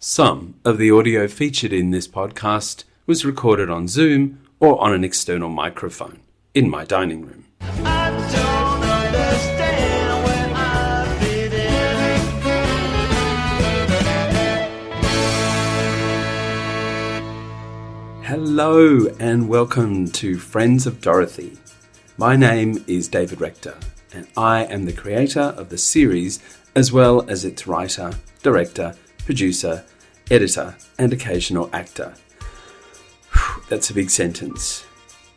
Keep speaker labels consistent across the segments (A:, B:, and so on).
A: Some of the audio featured in this podcast was recorded on Zoom or on an external microphone in my dining room.
B: I don't understand when I fit in.
A: Hello and welcome to Friends of Dorothy. My name is David Rector and I am the creator of the series as well as its writer, director, producer, editor and occasional actor. That's a big sentence.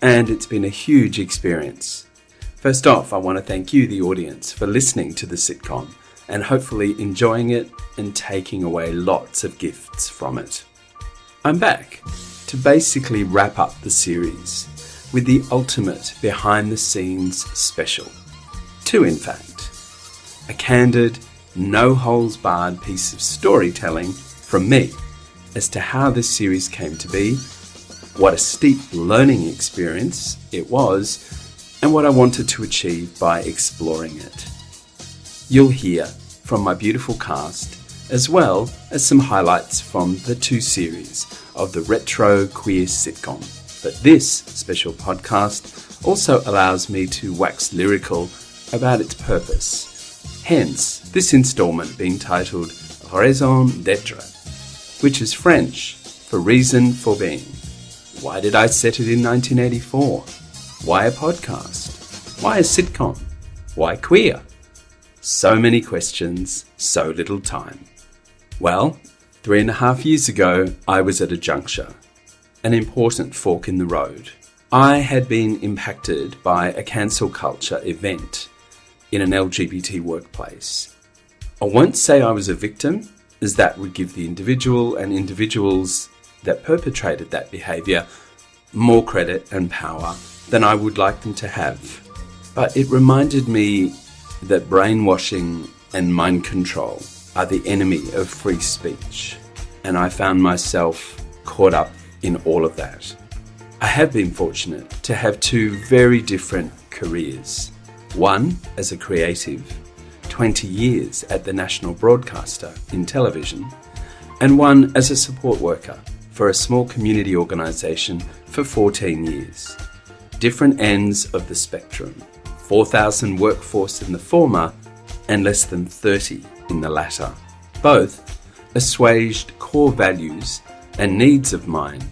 A: And it's been a huge experience. First off, I want to thank you, the audience, for listening to the sitcom and hopefully enjoying it and taking away lots of gifts from it. I'm back to basically wrap up the series with the ultimate behind-the-scenes special. Two, in fact. A candid, no-holes-barred piece of storytelling from me as to how this series came to be, what a steep learning experience it was, and what I wanted to achieve by exploring it. You'll hear from my beautiful cast, as well as some highlights from the two series of the retro queer sitcom. But this special podcast also allows me to wax lyrical about its purpose. Hence, this installment being titled RAISON d'ETRE, which is French for reason for being. Why did I set it in 1984? Why a podcast? Why a sitcom? Why queer? So many questions, so little time. Well, 3.5 years ago, I was at a juncture, an important fork in the road. I had been impacted by a cancel culture event in an LGBT workplace. I won't say I was a victim, as that would give the individual and individuals that perpetrated that behaviour more credit and power than I would like them to have. But it reminded me that brainwashing and mind control are the enemy of free speech, and I found myself caught up in all of that. I have been fortunate to have two very different careers. One as a creative, 20 years at the national broadcaster in television, and one as a support worker for a small community organisation for 14 years. Different ends of the spectrum, 4,000 workforce in the former and less than 30 in the latter. Both assuaged core values and needs of mine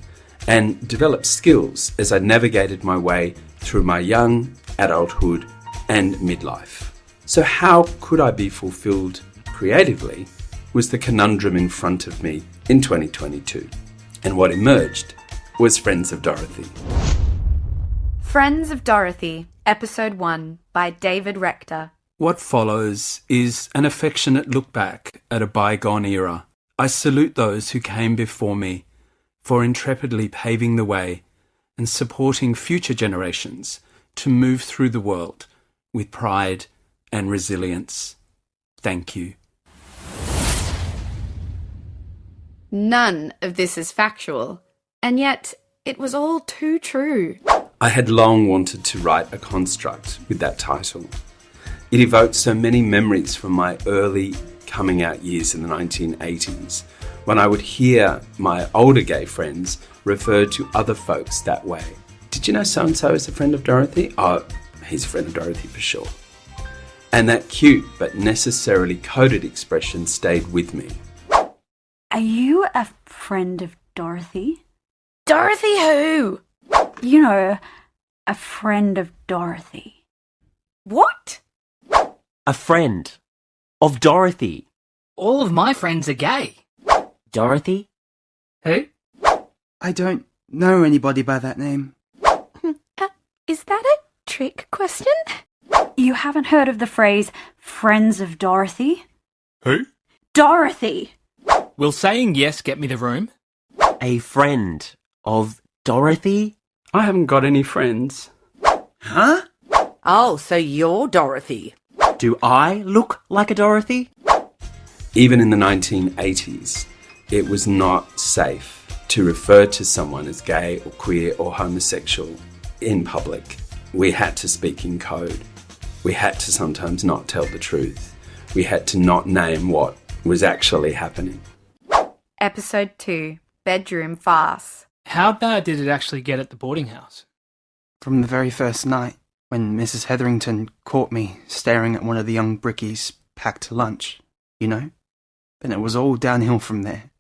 A: and developed skills as I navigated my way through my young adulthood and midlife. So how could I be fulfilled creatively was the conundrum in front of me in 2022. And what emerged was Friends of Dorothy.
C: Friends of Dorothy, Episode 1 by David Rector.
A: What follows is an affectionate look back at a bygone era. I salute those who came before me for intrepidly paving the way and supporting future generations to move through the world with pride and resilience. Thank you.
C: None of this is factual, and yet it was all too true.
A: I had long wanted to write a construct with that title. It evoked so many memories from my early coming out years in the 1980s, when I would hear my older gay friends refer to other folks that way. Did you know so-and-so is a friend of Dorothy? Oh, he's a friend of Dorothy for sure. And that cute but necessarily coded expression stayed with me.
D: Are you a friend of Dorothy?
C: Dorothy who?
D: You know, a friend of Dorothy.
C: What?
E: A friend of Dorothy.
F: All of my friends are gay.
E: Dorothy?
F: Who?
G: I don't know anybody by that name.
C: Is that a trick question?
D: You haven't heard of the phrase, friends of Dorothy?
F: Who?
D: Dorothy!
F: Will saying yes get me the room?
E: A friend of Dorothy?
A: I haven't got any friends.
G: Huh?
H: Oh, so you're Dorothy.
E: Do I look like a Dorothy?
A: Even in the 1980s, it was not safe to refer to someone as gay or queer or homosexual in public. We had to speak in code. We had to sometimes not tell the truth. We had to not name what was actually happening.
C: Episode 2, Bedroom Farce.
F: How bad did it actually get at the boarding house?
G: From the very first night, when Mrs. Hetherington caught me staring at one of the young brickies packed lunch, you know? Then it was all downhill from there.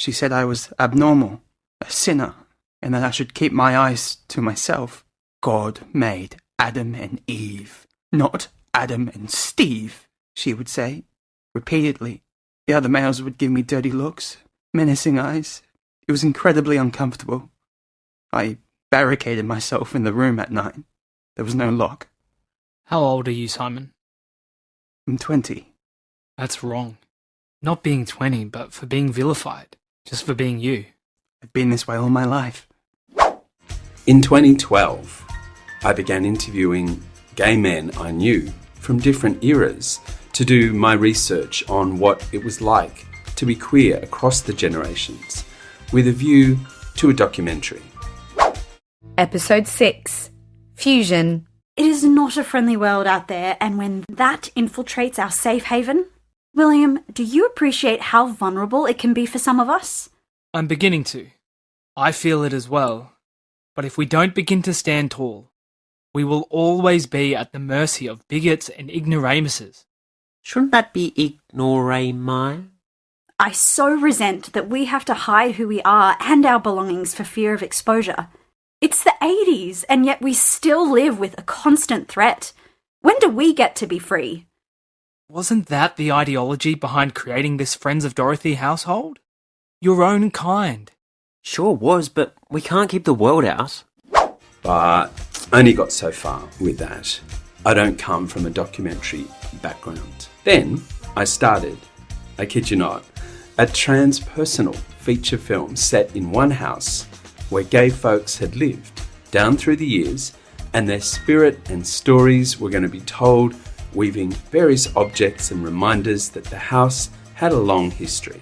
G: She said I was abnormal, a sinner, and that I should keep my eyes to myself. God made Adam and Eve, not Adam and Steve, she would say, repeatedly. The other males would give me dirty looks, menacing eyes. It was incredibly uncomfortable. I barricaded myself in the room at night. There was no lock.
F: How old are you, Simon?
G: I'm 20.
F: That's wrong. Not being 20, but for being vilified. Just for being you.
G: I've been this way all my life.
A: In 2012, I began interviewing gay men I knew from different eras to do my research on what it was like to be queer across the generations, with a view to a documentary.
C: Episode 6, Fusion.
D: It is not a friendly world out there, and when that infiltrates our safe haven... William, do you appreciate how vulnerable it can be for some of us?
F: I'm beginning to. I feel it as well. But if we don't begin to stand tall, we will always be at the mercy of bigots and ignoramuses.
E: Shouldn't that be ignorami?
D: I so resent that we have to hide who we are and our belongings for fear of exposure. It's the 80s, and yet we still live with a constant threat. When do we get to be free?
F: Wasn't that the ideology behind creating this Friends of Dorothy household? Your own kind.
E: Sure was, but we can't keep the world out.
A: But only got so far with that. I don't come from a documentary background. Then I started, I kid you not, a transpersonal feature film set in one house where gay folks had lived down through the years, and their spirit and stories were going to be told, weaving various objects and reminders that the house had a long history.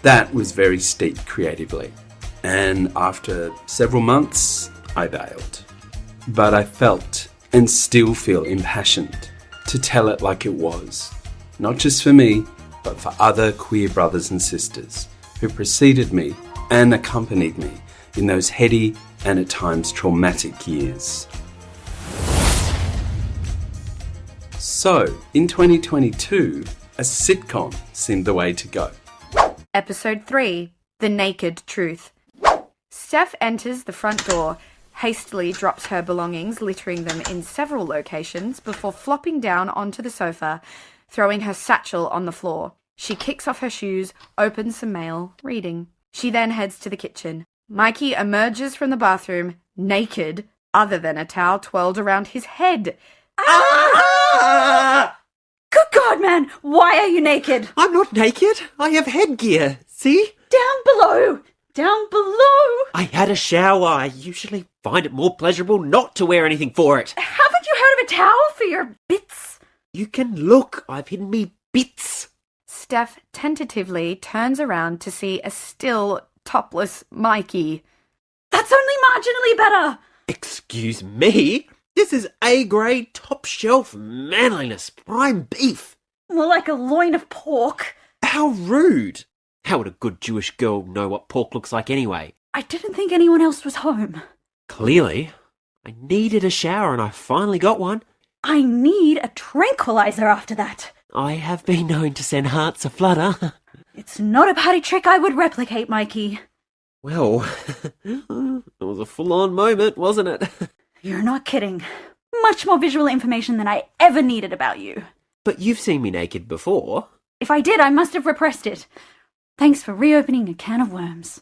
A: That was very steep creatively, and after several months, I bailed. But I felt, and still feel, impassioned to tell it like it was, not just for me, but for other queer brothers and sisters who preceded me and accompanied me in those heady and at times traumatic years. So, in 2022, a sitcom seemed the way to go.
C: Episode 3, The Naked Truth. Steph enters the front door, hastily drops her belongings, littering them in several locations, before flopping down onto the sofa, throwing her satchel on the floor. She kicks off her shoes, opens some mail, reading. She then heads to the kitchen. Mikey emerges from the bathroom, naked, other than a towel twirled around his head.
D: Ah! Good God, man! Why are you naked?
E: I'm not naked. I have headgear. See?
D: Down below! Down below!
E: I had a shower. I usually find it more pleasurable not to wear anything for it.
D: Haven't you heard of a towel for your bits?
E: You can look. I've hidden me bits.
C: Steph tentatively turns around to see a still topless Mikey.
D: That's only marginally better!
E: Excuse me? This is A-grade, top-shelf manliness, prime beef.
D: More like a loin of pork.
E: How rude. How would a good Jewish girl know what pork looks like anyway?
D: I didn't think anyone else was home.
E: Clearly. I needed a shower and I finally got one.
D: I need a tranquilizer after that.
E: I have been known to send hearts aflutter.
D: It's not a party trick I would replicate, Mikey.
E: Well, it was a full-on moment, wasn't it?
D: You're not kidding. Much more visual information than I ever needed about you.
E: But you've seen me naked before.
D: If I did, I must have repressed it. Thanks for reopening a can of worms.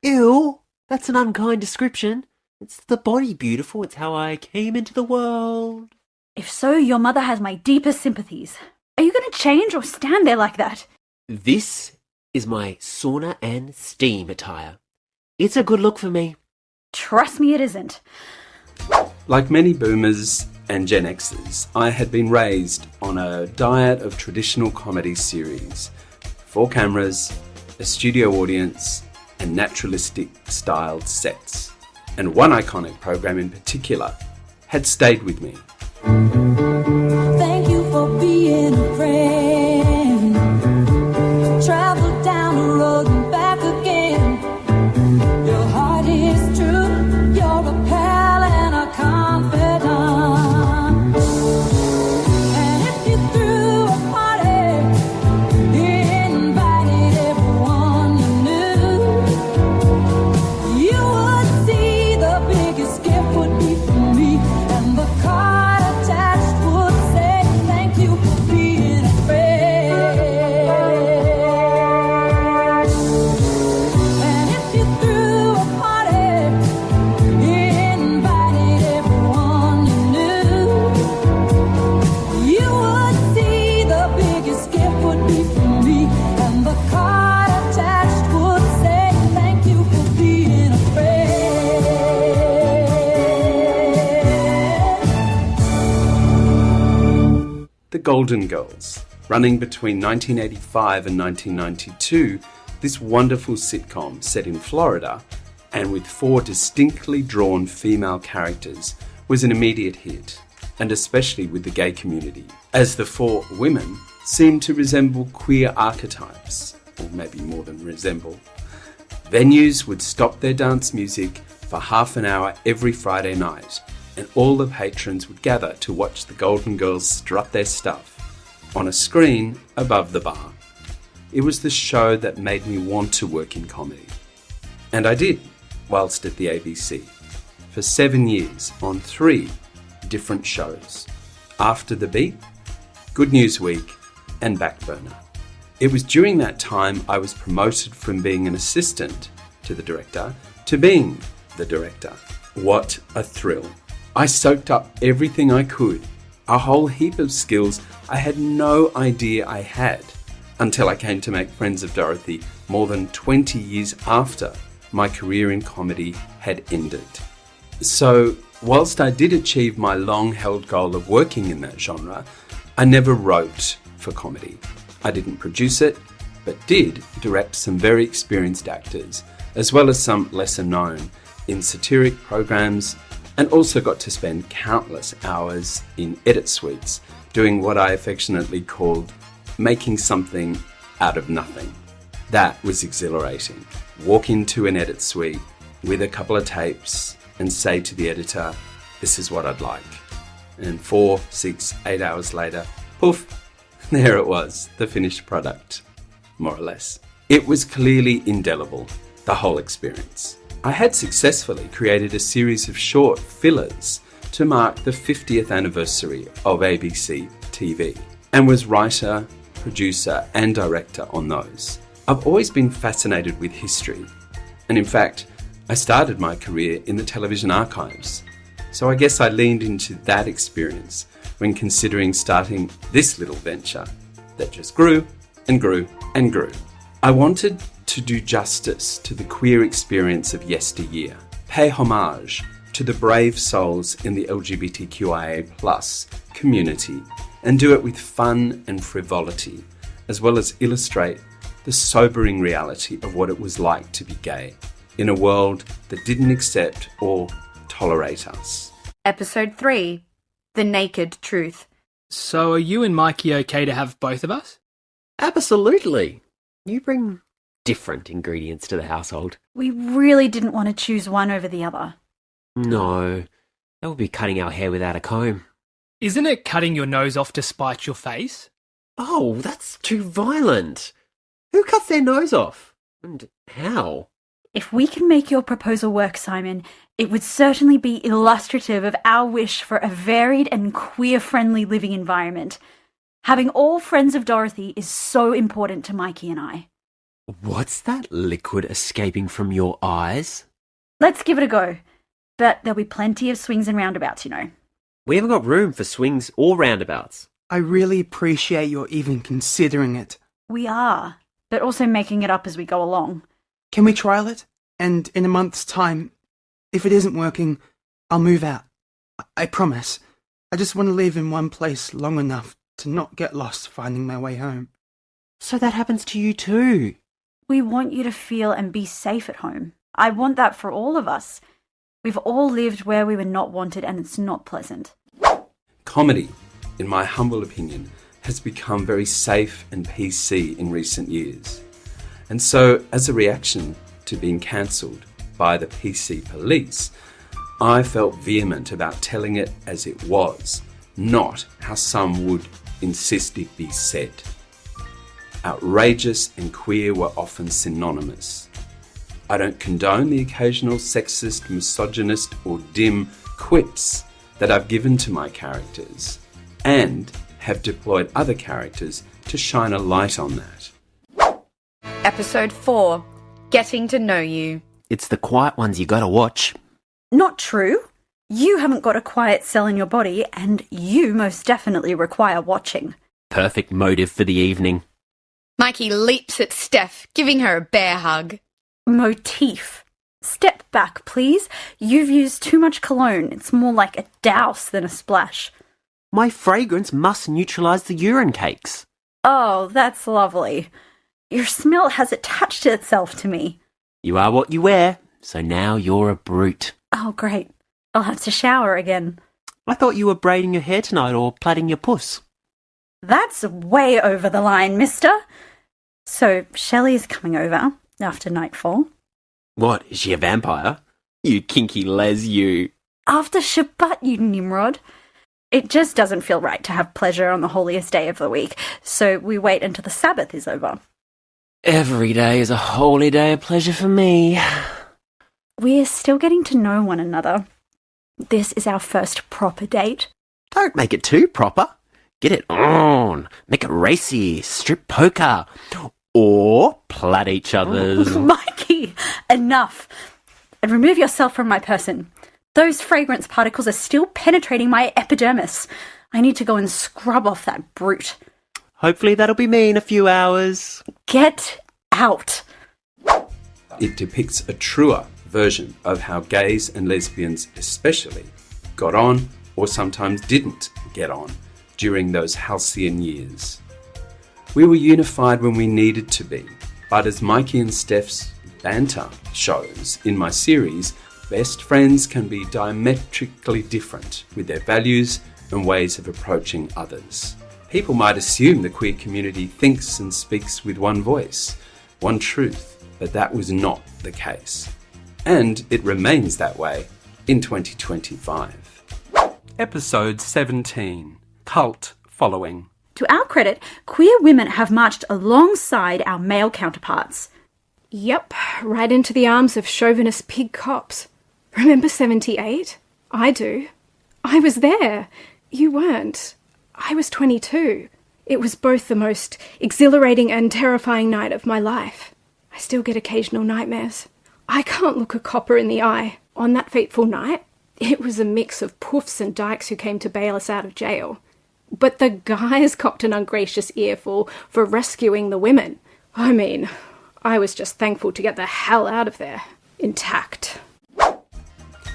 E: Ew, that's an unkind description. It's the body, beautiful. It's how I came into the world.
D: If so, your mother has my deepest sympathies. Are you going to change or stand there like that?
E: This is my sauna and steam attire. It's a good look for me.
D: Trust me, it isn't.
A: Like many boomers and Gen Xers, I had been raised on a diet of traditional comedy series. 4 cameras, a studio audience, and naturalistic styled sets. And one iconic program in particular had stayed with me.
I: Thank you for being a friend. Travel down the road threw a party. You invited everyone you knew. You would see the biggest gift would be from me, and the card attached would say, "Thank you for being a friend."
A: The Golden Girls. Running between 1985 and 1992, this wonderful sitcom set in Florida and with 4 distinctly drawn female characters was an immediate hit, and especially with the gay community, as the 4 women seemed to resemble queer archetypes, or maybe more than resemble. Venues would stop their dance music for half an hour every Friday night, and all the patrons would gather to watch the Golden Girls strut their stuff on a screen above the bar. It was the show that made me want to work in comedy. And I did, whilst at the ABC, for 7 years on 3 different shows. After the Beat, Good News Week, and Backburner. It was during that time I was promoted from being an assistant to the director to being the director. What a thrill. I soaked up everything I could, a whole heap of skills I had no idea I had, until I came to make Friends of Dorothy more than 20 years after my career in comedy had ended. So, whilst I did achieve my long-held goal of working in that genre, I never wrote for comedy. I didn't produce it, but did direct some very experienced actors, as well as some lesser known, in satiric programs, and also got to spend countless hours in edit suites doing what I affectionately called making something out of nothing. That was exhilarating. Walk into an edit suite with a couple of tapes and say to the editor, "This is what I'd like." And 4, 6, 8 hours later, poof, there it was, the finished product, more or less. It was clearly indelible, the whole experience. I had successfully created a series of short fillers to mark the 50th anniversary of ABC TV, and was writer, producer and director on those. I've always been fascinated with history, and in fact, I started my career in the television archives, so I guess I leaned into that experience when considering starting this little venture that just grew and grew and grew. I wanted to do justice to the queer experience of yesteryear, pay homage to the brave souls in the LGBTQIA+ community, and do it with fun and frivolity, as well as illustrate the sobering reality of what it was like to be gay in a world that didn't accept or tolerate us.
C: Episode 3 The Naked Truth.
F: So are you and Mikey okay to have both of us?
E: Absolutely. You bring different ingredients to the household.
D: We really didn't want to choose one over the other.
E: No, that would be cutting our hair without a comb.
F: Isn't it cutting your nose off to spite your face?
E: Oh, that's too violent. Who cuts their nose off? And how?
D: If we can make your proposal work, Simon, it would certainly be illustrative of our wish for a varied and queer-friendly living environment. Having all Friends of Dorothy is so important to Mikey and I.
E: What's that liquid escaping from your eyes?
D: Let's give it a go. But there'll be plenty of swings and roundabouts, you know.
E: We haven't got room for swings or roundabouts.
G: I really appreciate your even considering it.
D: We are, but also making it up as we go along.
G: Can we trial it? And in a month's time, if it isn't working, I'll move out. I promise. I just want to live in one place long enough to not get lost finding my way home.
E: So that happens to you too.
D: We want you to feel and be safe at home. I want that for all of us. We've all lived where we were not wanted, and it's not pleasant.
A: Comedy, in my humble opinion, has become very safe and PC in recent years. And so, as a reaction to being cancelled by the PC police, I felt vehement about telling it as it was, not how some would insist it be said. Outrageous and queer were often synonymous. I don't condone the occasional sexist, misogynist or dim quips that I've given to my characters, and have deployed other characters to shine a light on that.
C: Episode 4 Getting to Know You.
E: It's the quiet ones you gotta watch.
D: Not true. You haven't got a quiet cell in your body, and you most definitely require watching.
E: Perfect motive for the evening.
C: Mikey leaps at Steph, giving her a bear hug.
D: Motif. Step back, please. You've used too much cologne. It's more like a douse than a splash.
E: My fragrance must neutralise the urine cakes.
D: Oh, that's lovely. Your smell has attached itself to me.
E: You are what you wear, so now you're a brute.
D: Oh, great. I'll have to shower again.
E: I thought you were braiding your hair tonight or plaiting your puss.
D: That's way over the line, mister. So, Shelley's coming over after nightfall.
E: What, is she a vampire? You kinky les, you.
D: After Shabbat, you Nimrod. It just doesn't feel right to have pleasure on the holiest day of the week, so we wait until the Sabbath is over.
E: Every day is a holy day of pleasure for me.
D: We're still getting to know one another. This is our first proper date.
E: Don't make it too proper. Get it on. Make it racy. Strip poker. Or plat each other's.
D: Mikey, enough. And remove yourself from my person. Those fragrance particles are still penetrating my epidermis. I need to go and scrub off that brute.
E: Hopefully that'll be me in a few hours.
D: Get out.
A: It depicts a truer version of how gays and lesbians especially got on or sometimes didn't get on during those halcyon years. We were unified when we needed to be, but as Mikey and Steph's banter shows in my series, best friends can be diametrically different with their values and ways of approaching others. People might assume the queer community thinks and speaks with one voice, one truth, but that was not the case. And it remains that way in 2025. Episode 17, Cult Following.
D: To our credit, queer women have marched alongside our male counterparts.
J: Yep, right into the arms of chauvinist pig cops. Remember 78? I do. I was there. You weren't. I was 22. It was both the most exhilarating and terrifying night of my life. I still get occasional nightmares. I can't look a copper in the eye. On that fateful night, it was a mix of poofs and dykes who came to bail us out of jail. But the guys copped an ungracious earful for rescuing the women. I mean, I was just thankful to get the hell out of there, intact.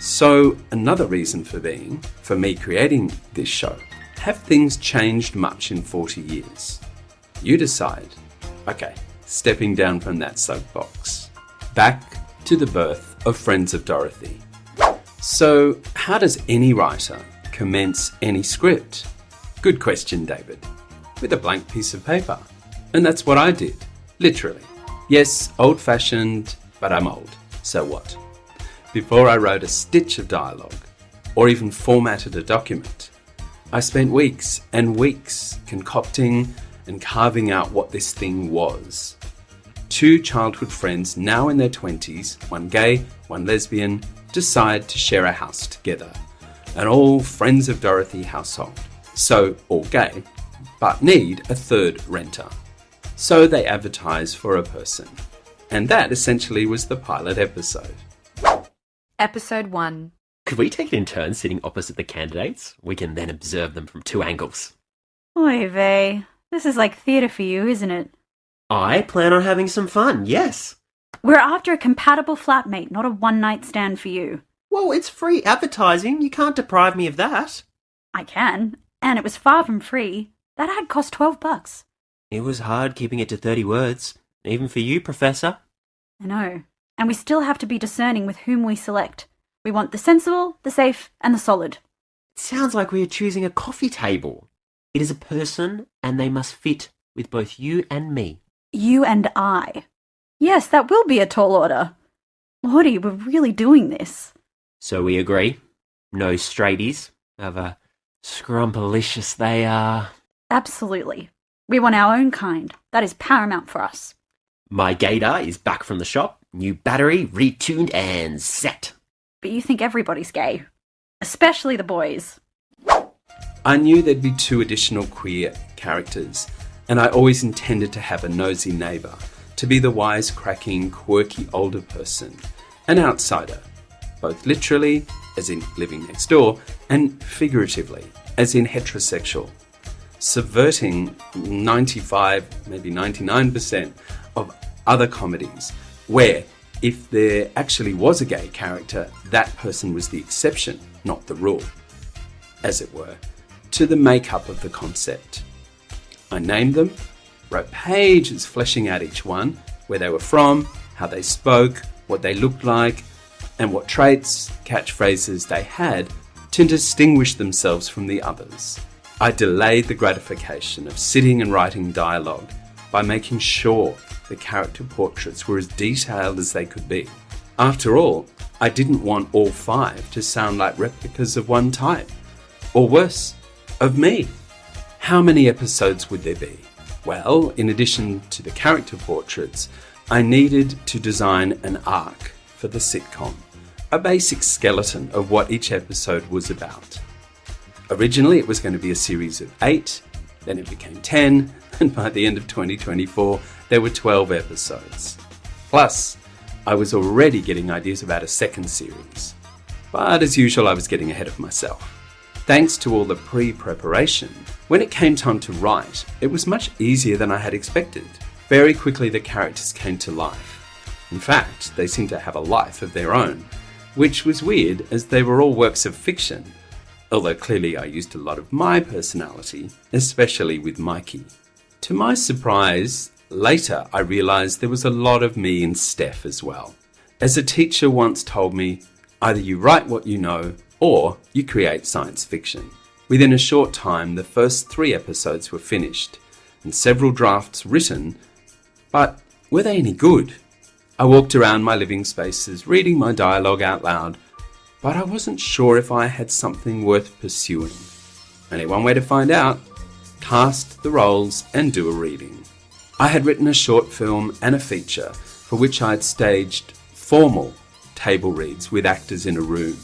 A: So, another reason for me creating this show, have things changed much in 40 years? You decide. Okay, stepping down from that soapbox. Back to the birth of Friends of Dorothy. So, how does any writer commence any script? Good question, David. With a blank piece of paper. And that's what I did. Literally. Yes, old-fashioned, but I'm old. So what? Before I wrote a stitch of dialogue, or even formatted a document, I spent weeks and weeks concocting and carving out what this thing was. 2 childhood friends, now in their 20s, one gay, one lesbian, decide to share a house together. An all Friends of Dorothy household. So, all gay, but need a third renter. So they advertise for a person. And that essentially was the pilot episode.
C: Episode 1.
E: Could we take it in turns sitting opposite the candidates? We can then observe them from 2 angles.
D: Oy vey. This is like theatre for you, isn't it?
E: I plan on having some fun, yes.
D: We're after a compatible flatmate, not a one-night stand for you.
E: Well, it's free advertising. You can't deprive me of that.
D: I can, and it was far from free. That ad cost $12.
E: It was hard keeping it to 30 words, even for you, Professor.
D: I know. And we still have to be discerning with whom we select. We want the sensible, the safe, and the solid.
E: It sounds like we are choosing a coffee table. It is a person, and they must fit with both you and me.
D: You and I. Yes, that will be a tall order. Lordy, we're really doing this.
E: So we agree? No straighties? However scrumpalicious they are.
D: Absolutely. We want our own kind. That is paramount for us.
E: My gaydar is back from the shop. New battery, retuned and set.
D: But you think everybody's gay. Especially the boys.
A: I knew there'd be 2 additional queer characters, and I always intended to have a nosy neighbour, to be the wisecracking, quirky older person, an outsider, both literally, as in living next door, and figuratively, as in heterosexual, subverting 95, maybe 99% of other comedies where if there actually was a gay character, that person was the exception, not the rule, as it were, to the makeup of the concept. I named them, wrote pages fleshing out each one, where they were from, how they spoke, what they looked like, and what traits, catchphrases they had to distinguish themselves from the others. I delayed the gratification of sitting and writing dialogue by making sure the character portraits were as detailed as they could be. After all, I didn't want all 5 to sound like replicas of one type, or worse, of me. How many episodes would there be? Well, in addition to the character portraits, I needed to design an arc for the sitcom, a basic skeleton of what each episode was about. Originally, it was going to be a series of 8, then it became 10, and by the end of 2024, there were 12 episodes. Plus, I was already getting ideas about a second series. But as usual, I was getting ahead of myself. Thanks to all the pre-preparation, when it came time to write, it was much easier than I had expected. Very quickly, the characters came to life. In fact, they seemed to have a life of their own, which was weird as they were all works of fiction, although clearly I used a lot of my personality, especially with Mikey. To my surprise, later I realised there was a lot of me in Steph as well. As a teacher once told me, either you write what you know, or you create science fiction. Within a short time, the first 3 episodes were finished, and several drafts written, but were they any good? I walked around my living spaces reading my dialogue out loud, but I wasn't sure if I had something worth pursuing. Only one way to find out: cast the roles and do a reading. I had written a short film and a feature for which I had staged formal table reads with actors in a room,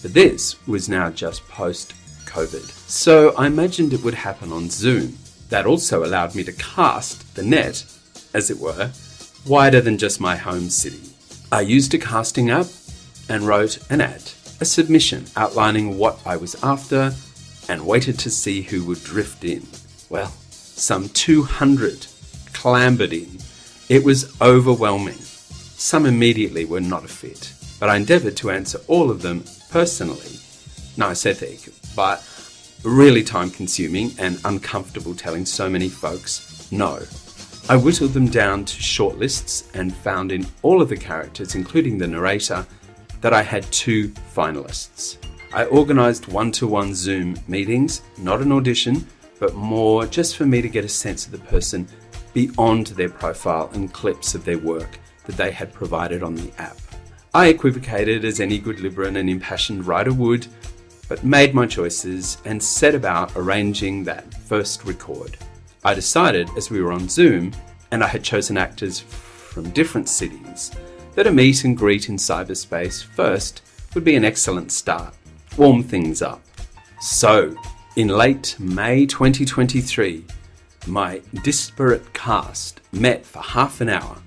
A: but this was now just post-COVID. So I imagined it would happen on Zoom. That also allowed me to cast the net, as it were, wider than just my home city. I used a casting app and wrote an ad, a submission outlining what I was after, and waited to see who would drift in. Well, some 200 clambered in. It was overwhelming. Some immediately were not a fit, but I endeavoured to answer all of them personally. Nice ethic, but really time-consuming and uncomfortable telling so many folks no. I whittled them down to shortlists and found in all of the characters, including the narrator, that I had 2 finalists. I organised one-to-one Zoom meetings, not an audition, but more just for me to get a sense of the person beyond their profile and clips of their work that they had provided on the app. I equivocated as any good Libran and impassioned writer would, but made my choices and set about arranging that first record. I decided as we were on Zoom, and I had chosen actors from different cities, that a meet and greet in cyberspace first would be an excellent start, warm things up. So, in late May 2023, my disparate cast met for half an hour,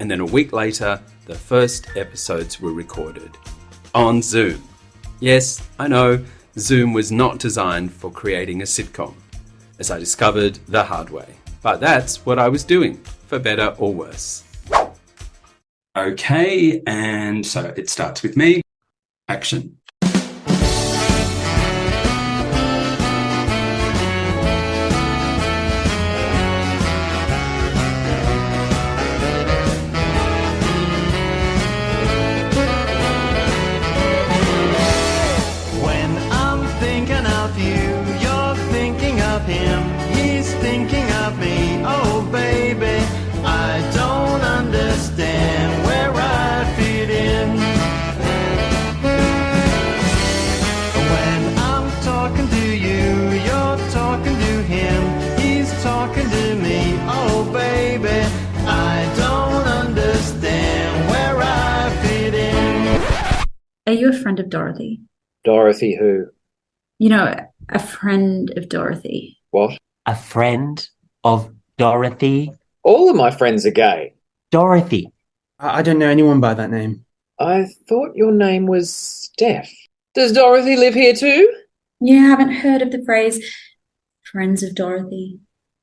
A: and then a week later, the first episodes were recorded. On Zoom. Yes, I know, Zoom was not designed for creating a sitcom, as I discovered the hard way. But that's what I was doing, for better or worse. Okay, and so it starts with me. Action.
B: When I'm thinking of you, you're thinking of him. He's thinking of me. Oh, baby, I don't understand where I fit in. When I'm talking to you, you're talking to him. He's talking to me. Oh, baby, I don't understand where I fit in.
K: Are you a friend of Dorothy?
L: Dorothy who?
K: You know, a friend of Dorothy.
L: What?
E: A friend of Dorothy?
L: All of my friends are gay.
E: Dorothy.
G: I don't know anyone by that name.
L: I thought your name was Steph. Does Dorothy live here too?
K: You haven't heard of the phrase friends of Dorothy?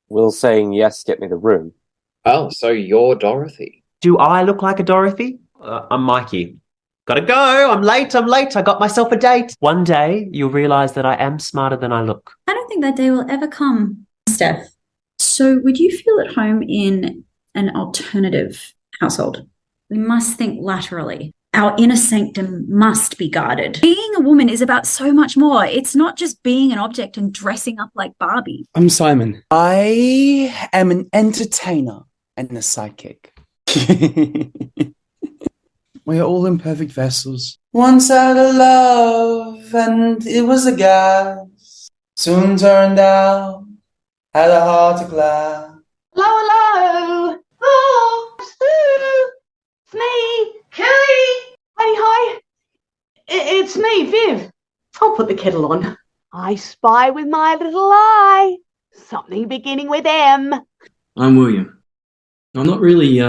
E: Will saying yes get me the room?
L: Oh, so you're Dorothy.
M: Do I look like a Dorothy? I'm Mikey. Gotta go. I'm late. I got myself a date. One day, you'll realize that I am smarter than I look.
K: I don't think that day will ever come, Steph. So, would you feel at home in an alternative household? We must think laterally. Our inner sanctum must be guarded. Being a woman is about so much more. It's not just being an object and dressing up like Barbie.
G: I'm Simon. I am an entertainer and a psychic. We are all imperfect vessels. Once had a love, and it was a gas. Soon turned out, had a heart of glass.
N: Hello. Oh, it's me, Kelly. Hi. It's me, Viv. I'll put the kettle on. I spy with my little eye something beginning with M.
O: I'm William. I'm not really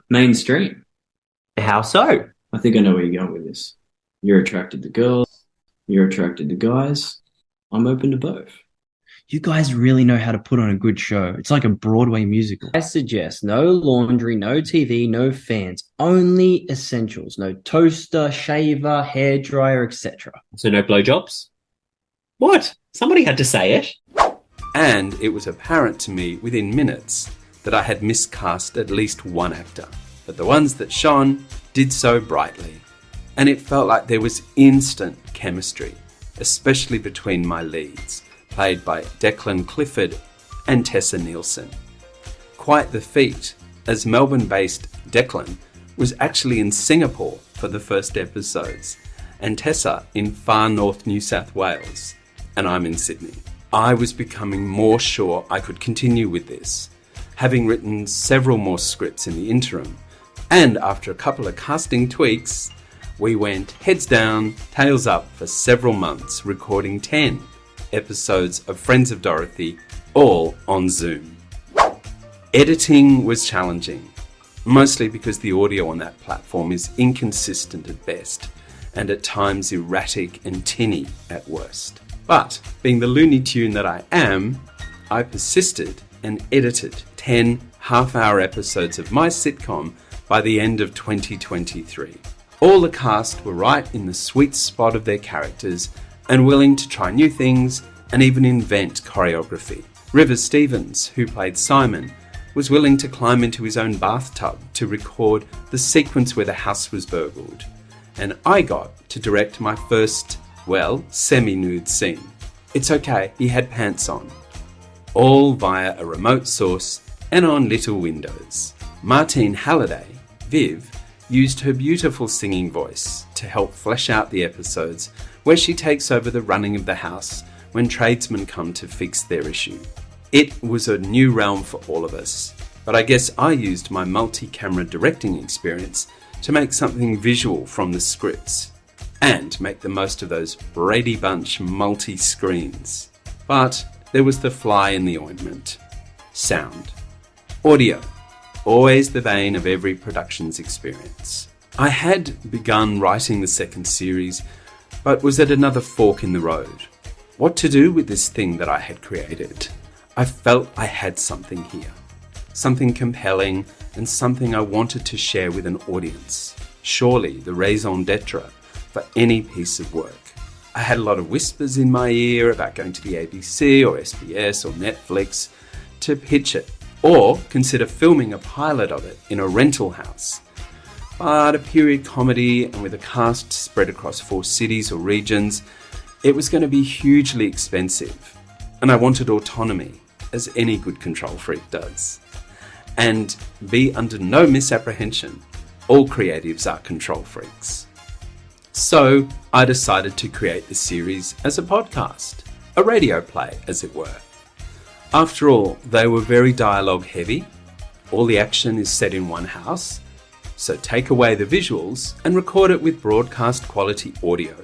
O: mainstream.
M: How so?
O: I think I know where you're going with this. You're attracted to girls. You're attracted to guys. I'm open to both.
P: You guys really know how to put on a good show. It's like a Broadway musical. I suggest no laundry, no TV, no fans. Only essentials. No toaster, shaver, hairdryer, etc.
M: So no blowjobs? What? Somebody had to say it.
A: And it was apparent to me within minutes that I had miscast at least one actor, but the ones that shone did so brightly. And it felt like there was instant chemistry, especially between my leads, played by Declan Clifford and Tessa Nielsen. Quite the feat, as Melbourne-based Declan was actually in Singapore for the first episodes, and Tessa in far north New South Wales, and I'm in Sydney. I was becoming more sure I could continue with this, having written several more scripts in the interim, and after a couple of casting tweaks, we went heads down, tails up for several months, recording 10 episodes of Friends of Dorothy, all on Zoom. Editing was challenging, mostly because the audio on that platform is inconsistent at best, and at times erratic and tinny at worst. But, being the Looney Tune that I am, I persisted and edited 10 half-hour episodes of my sitcom by the end of 2023. All the cast were right in the sweet spot of their characters and willing to try new things and even invent choreography. River Stevens, who played Simon, was willing to climb into his own bathtub to record the sequence where the house was burgled. And I got to direct my first, semi-nude scene. It's okay, he had pants on. All via a remote source and on little windows. Martine Halliday, Viv, used her beautiful singing voice to help flesh out the episodes where she takes over the running of the house when tradesmen come to fix their issue. It was a new realm for all of us, but I guess I used my multi-camera directing experience to make something visual from the scripts and make the most of those Brady Bunch multi-screens. But there was the fly in the ointment. Sound. Audio. Always the bane of every production's experience. I had begun writing the second series, but was at another fork in the road. What to do with this thing that I had created? I felt I had something here. Something compelling and something I wanted to share with an audience. Surely the raison d'etre for any piece of work. I had a lot of whispers in my ear about going to the ABC or SBS or Netflix to pitch it, or consider filming a pilot of it in a rental house. But a period comedy and with a cast spread across 4 cities or regions, it was going to be hugely expensive. And I wanted autonomy, as any good control freak does. And be under no misapprehension, all creatives are control freaks. So I decided to create the series as a podcast, a radio play as it were. After all, they were very dialogue heavy. All the action is set in one house. So take away the visuals and record it with broadcast quality audio.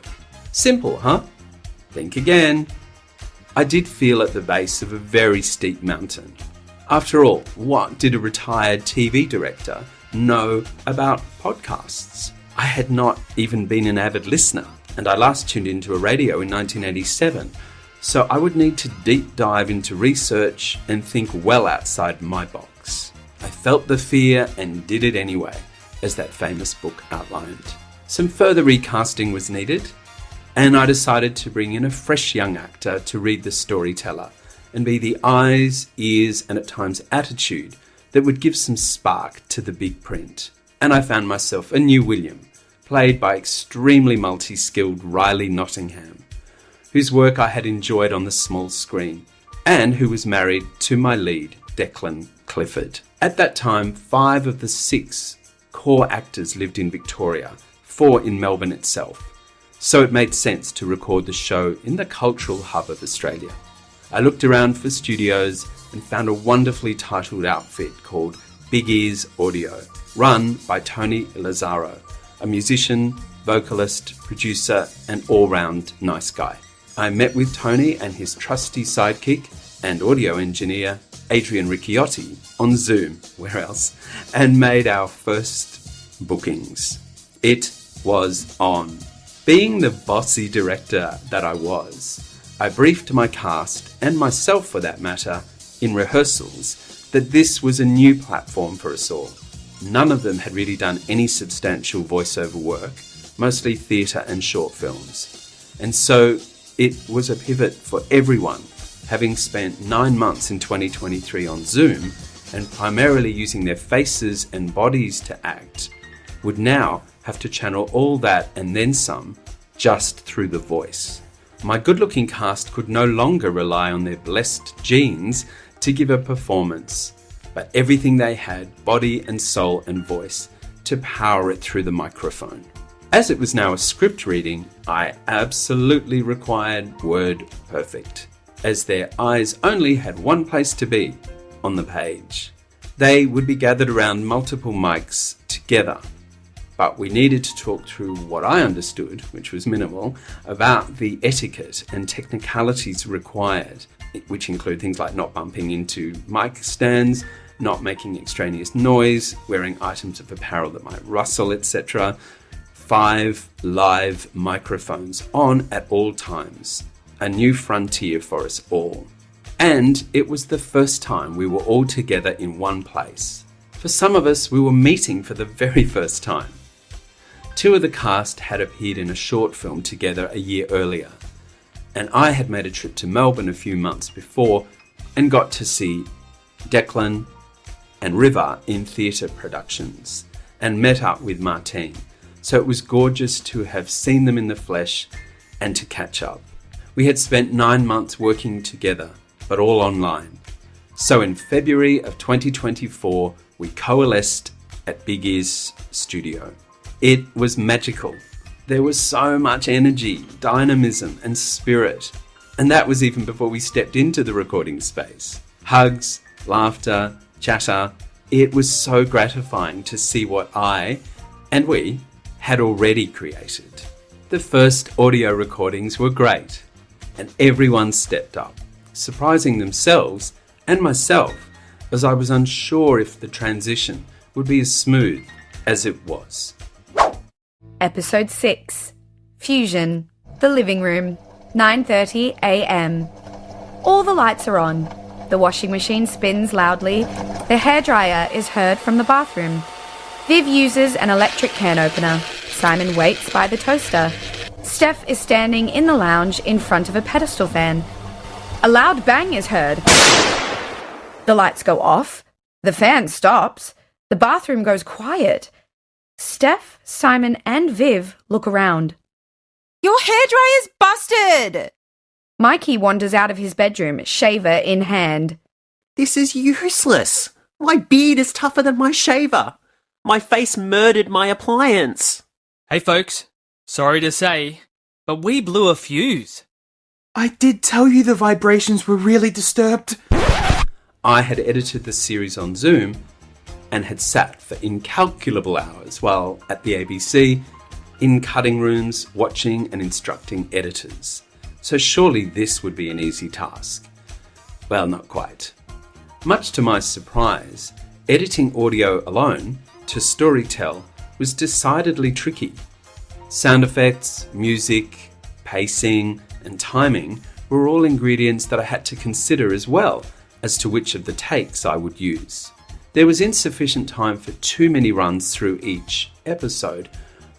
A: Simple, huh? Think again. I did feel at the base of a very steep mountain. After all, what did a retired TV director know about podcasts? I had not even been an avid listener, and I last tuned into a radio in 1987, so I would need to deep dive into research and think well outside my box. I felt the fear and did it anyway, as that famous book outlined. Some further recasting was needed, and I decided to bring in a fresh young actor to read the storyteller and be the eyes, ears, and at times attitude that would give some spark to the big print. And I found myself a new William, played by extremely multi-skilled Riley Nottingham, whose work I had enjoyed on the small screen, and who was married to my lead, Declan Clifford. At that time, 5 of the 6 core actors lived in Victoria, 4 in Melbourne itself, so it made sense to record the show in the cultural hub of Australia. I looked around for studios and found a wonderfully titled outfit called Big Ears Audio, run by Tony Lazaro, a musician, vocalist, producer, and all-round nice guy. I met with Tony and his trusty sidekick and audio engineer, Adrian Ricciotti, on Zoom, where else, and made our first bookings. It was on. Being the bossy director that I was, I briefed my cast, and myself for that matter, in rehearsals, that this was a new platform for us all. None of them had really done any substantial voiceover work, mostly theatre and short films. And so it was a pivot for everyone, having spent 9 months in 2023 on Zoom and primarily using their faces and bodies to act, would now have to channel all that and then some just through the voice. My good-looking cast could no longer rely on their blessed genes to give a performance, but everything they had, body and soul and voice, to power it through the microphone. As it was now a script reading, I absolutely required word perfect, as their eyes only had one place to be, on the page. They would be gathered around multiple mics together, but we needed to talk through what I understood, which was minimal, about the etiquette and technicalities required, which include things like not bumping into mic stands, not making extraneous noise, wearing items of apparel that might rustle, etc. 5 live microphones on at all times, a new frontier for us all. And it was the first time we were all together in one place. For some of us, we were meeting for the very first time. 2 of the cast had appeared in a short film together a year earlier, and I had made a trip to Melbourne a few months before and got to see Declan and River in theatre productions and met up with Martine, so it was gorgeous to have seen them in the flesh and to catch up. We had spent 9 months working together, but all online. So in February of 2024, we coalesced at Big Ears Studio. It was magical. There was so much energy, dynamism, and spirit. And that was even before we stepped into the recording space. Hugs, laughter, chatter. It was so gratifying to see what I, and we, had already created. The first audio recordings were great, and everyone stepped up, surprising themselves and myself, as I was unsure if the transition would be as smooth as it was.
C: Episode 6. Fusion. The living room. 9:30 a.m. All the lights are on. The washing machine spins loudly. The hairdryer is heard from the bathroom. Viv uses an electric can opener. Simon waits by the toaster. Steph is standing in the lounge in front of a pedestal fan. A loud bang is heard. The lights go off. The fan stops. The bathroom goes quiet. Steph, Simon, and Viv look around.
Q: Your hairdryer's busted!
C: Mikey wanders out of his bedroom, shaver in hand.
E: This is useless. My beard is tougher than my shaver. My face murdered my appliance.
F: Hey folks, sorry to say, but we blew a fuse.
G: I did tell you the vibrations were really disturbed.
A: I had edited the series on Zoom and had sat for incalculable hours while at the ABC, in cutting rooms, watching and instructing editors. So surely this would be an easy task. Well, not quite. Much to my surprise, editing audio alone to storytell was decidedly tricky. Sound effects, music, pacing, and timing were all ingredients that I had to consider as well as to which of the takes I would use. There was insufficient time for too many runs through each episode,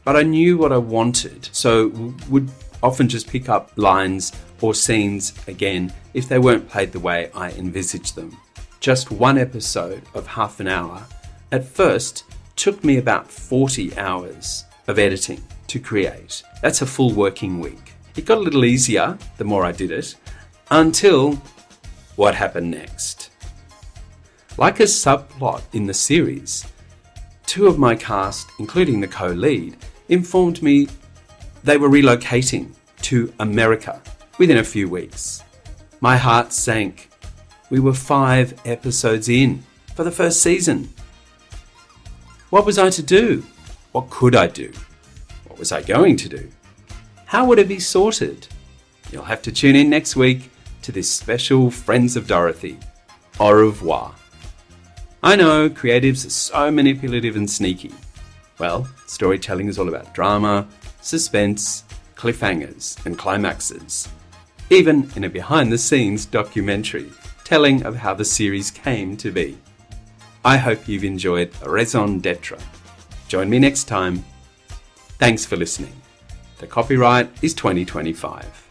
A: but I knew what I wanted, so would often just pick up lines or scenes again if they weren't played the way I envisaged them. Just one episode of half an hour at first took me about 40 hours of editing to create. That's a full working week. It got a little easier the more I did it, until what happened next. Like a subplot in the series, two of my cast, including the co-lead, informed me they were relocating to America within a few weeks. My heart sank. We were 5 episodes in for the first season. What was I to do? What could I do? What was I going to do? How would it be sorted? You'll have to tune in next week to this special Friends of Dorothy. Au revoir. I know creatives are so manipulative and sneaky. Well, storytelling is all about drama, suspense, cliffhangers, and climaxes. Even in a behind-the-scenes documentary telling of how the series came to be. I hope you've enjoyed Raison d'Etre. Join me next time. Thanks for listening. The copyright is 2025.